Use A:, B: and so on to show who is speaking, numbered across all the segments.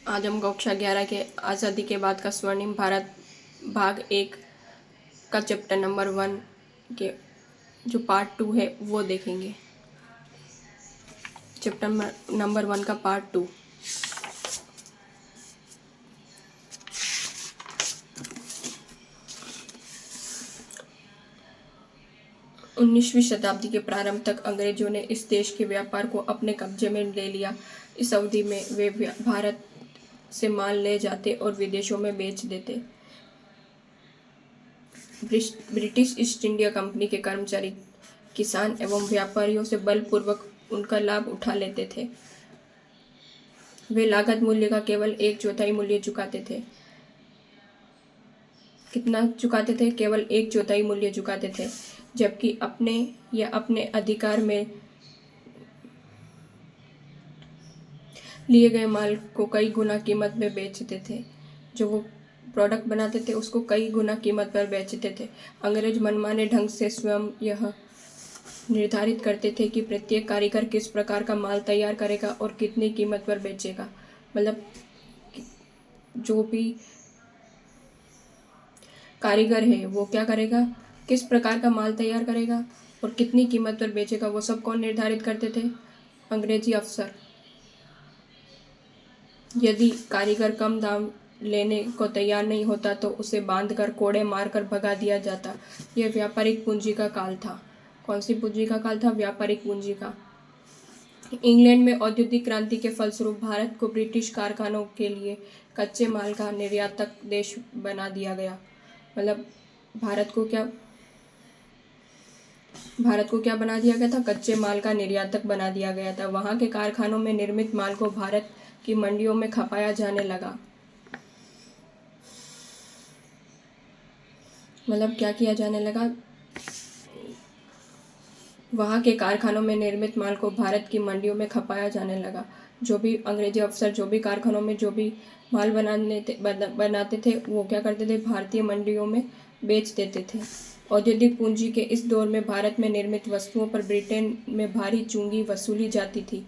A: आज हम कक्षा 11 के आज़ादी के बाद का स्वर्णिम भारत भाग 1 का चैप्टर नंबर 1 के जो पार्ट 2 है वो देखेंगे। चैप्टर नंबर 1 का पार्ट 2। 19वीं शताब्दी के प्रारंभ तक अंग्रेजों ने इस देश के व्यापार को अपने कब्जे में ले लिया। इस अवधि में वे भारत से माल ले जाते और विदेशों में बेच देते। ब्रिटिश ईस्ट इंडिया कंपनी के कर्मचारी किसान एवं व्यापारियों से बलपूर्वक उनका लाभ उठा लेते थे। वे लागत मूल्य का केवल 1/4 मूल्य चुकाते थे। कितना चुकाते थे? केवल 1/4 मूल्य चुकाते थे, जबकि अपने अधिकार में लिए गए माल को कई गुना कीमत में बेचते थे। जो वो प्रोडक्ट बनाते थे उसको कई गुना कीमत पर बेचते थे। अंग्रेज मनमाने ढंग से स्वयं यह निर्धारित करते थे कि प्रत्येक कारीगर किस प्रकार का माल तैयार करेगा और कितनी कीमत पर बेचेगा। मतलब जो भी कारीगर है वो क्या करेगा, किस प्रकार का माल तैयार करेगा और कितनी कीमत पर बेचेगा, वो सब कौन निर्धारित करते थे? अंग्रेजी अफसर। यदि कारीगर कम दाम लेने को तैयार नहीं होता तो उसे बांधकर कोड़े मारकर भगा दिया जाता। यह व्यापारिक पूंजी का काल था। कौन सी पूंजी का काल था? व्यापारिक पूंजी का। इंग्लैंड में औद्योगिक क्रांति के फलस्वरूप भारत को ब्रिटिश कारखानों के लिए कच्चे माल का निर्यातक देश बना दिया गया। मतलब भारत को क्या बना दिया गया था? कच्चे माल का निर्यातक बना दिया गया था। वहां के कारखानों में निर्मित माल को भारत की मंडियों में खपाया जाने लगा। मतलब क्या किया जाने लगा? वहाँ के कारखानों में निर्मित माल को भारत की मंडियों में खपाया जाने लगा। जो भी अंग्रेजी अफसर जो भी कारखानों में जो भी माल बनाते थे वो क्या करते थे? भारतीय मंडियों में बेच देते थे। औद्योगिक पूंजी के इस दौर में भारत में निर्मित वस्तुओं पर ब्रिटेन में भारी चूंगी वसूली जाती थी।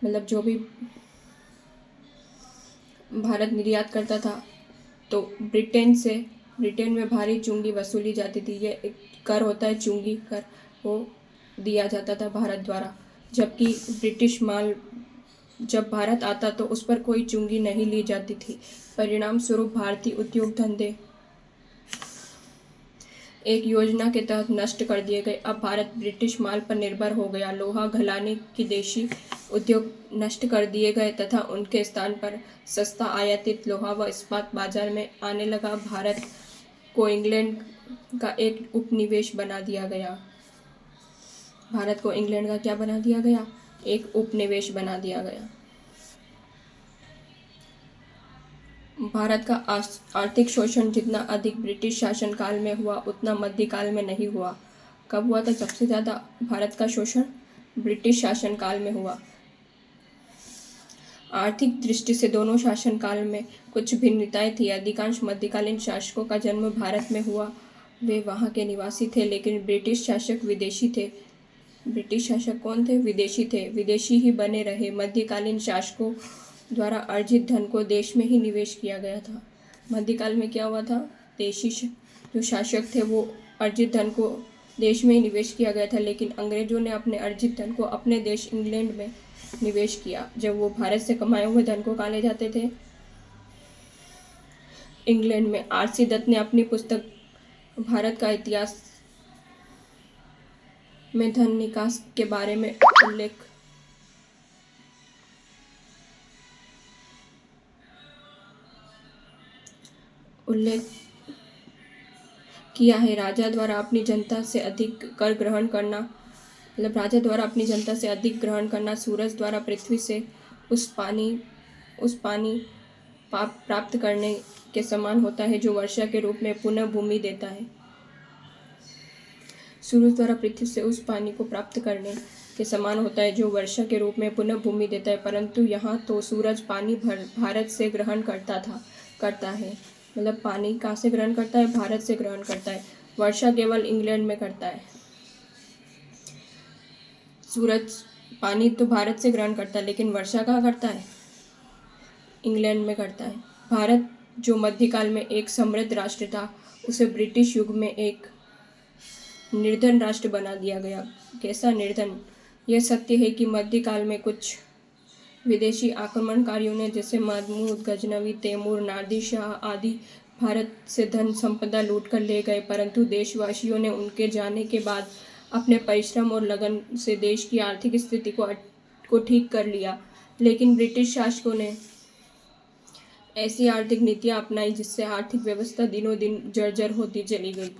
A: मतलब जो भी भारत निर्यात करता था तो ब्रिटेन में भारी चूंगी वसूली जाती थी। ये एक कर होता है, चूंगी कर, वो दिया जाता था भारत द्वारा। जबकि ब्रिटिश माल जब भारत आता तो उस पर कोई चूंगी नहीं ली जाती थी। परिणाम स्वरूप भारतीय उद्योग धंधे एक योजना के तहत नष्ट कर दिए गए। अब भारत ब्रिटिश माल पर निर्भर हो गया। लोहा घलाने की देशी उद्योग नष्ट कर दिए गए तथा उनके स्थान पर सस्ता आयातित लोहा व इस्पात बाजार में आने लगा। भारत को इंग्लैंड का एक उपनिवेश बना दिया गया। भारत को इंग्लैंड का क्या बना दिया गया? एक उपनिवेश बना दिया गया। भारत का आर्थिक शोषण जितना अधिक ब्रिटिश शासनकाल में हुआ उतना मध्यकाल में नहीं हुआ। कब हुआ था सबसे ज़्यादा भारत का शोषण? ब्रिटिश शासनकाल में हुआ। आर्थिक दृष्टि से दोनों शासनकाल में कुछ भिन्नताएं थी। अधिकांश मध्यकालीन शासकों का जन्म भारत में हुआ। वे वहाँ के निवासी थे, लेकिन ब्रिटिश शासक विदेशी थे। ब्रिटिश शासक कौन थे? विदेशी थे। विदेशी ही बने रहे। मध्यकालीन शासकों द्वारा अर्जित धन को देश में ही निवेश किया गया था। मध्यकाल में क्या हुआ था? देशी जो शासक थे वो अर्जित धन को देश में ही निवेश किया गया था, लेकिन अंग्रेजों ने अपने अर्जित धन को अपने देश इंग्लैंड में निवेश किया। जब वो भारत से कमाए हुए धन को कहाँ ले जाते थे? इंग्लैंड में। आर.सी. दत्त ने अपनी पुस्तक भारत का इतिहास में धन निकास के बारे में उल्लेख किया है। राजा द्वारा अपनी जनता से अधिक कर ग्रहण करना, मतलब राजा द्वारा अपनी जनता से अधिक ग्रहण करना सूरज द्वारा पृथ्वी से उस पानी प्राप्त करने के समान होता है जो वर्षा के रूप में पुनः भूमि देता है। सूरज द्वारा पृथ्वी से उस पानी को प्राप्त करने के समान होता है जो वर्षा के रूप में पुनः भूमि देता है। परंतु यहाँ तो सूरज पानी भारत से ग्रहण करता है। मतलब पानी कहाँ से ग्रहण करता है? भारत से ग्रहण करता है। वर्षा केवल इंग्लैंड में करता है। सूरज पानी तो भारत से ग्रहण करता है, लेकिन वर्षा कहाँ करता है? इंग्लैंड में करता है। भारत, जो मध्यकाल में एक समृद्ध राष्ट्र था, उसे ब्रिटिश युग में एक निर्धन राष्ट्र बना दिया गया। कैसा निर्धन? यह सत्य है कि मध्यकाल में कुछ विदेशी आक्रमणकारियों ने, जैसे महमूद गजनवी, तैमूर, नादिर शाह आदि, भारत से धन संपदा लूट कर ले गए, परंतु देशवासियों ने उनके जाने के बाद अपने परिश्रम और लगन से देश की आर्थिक स्थिति को ठीक कर लिया। लेकिन ब्रिटिश शासकों ने ऐसी आर्थिक नीतियां अपनाई जिससे आर्थिक व्यवस्था दिनों दिन जर्जर होती चली गई।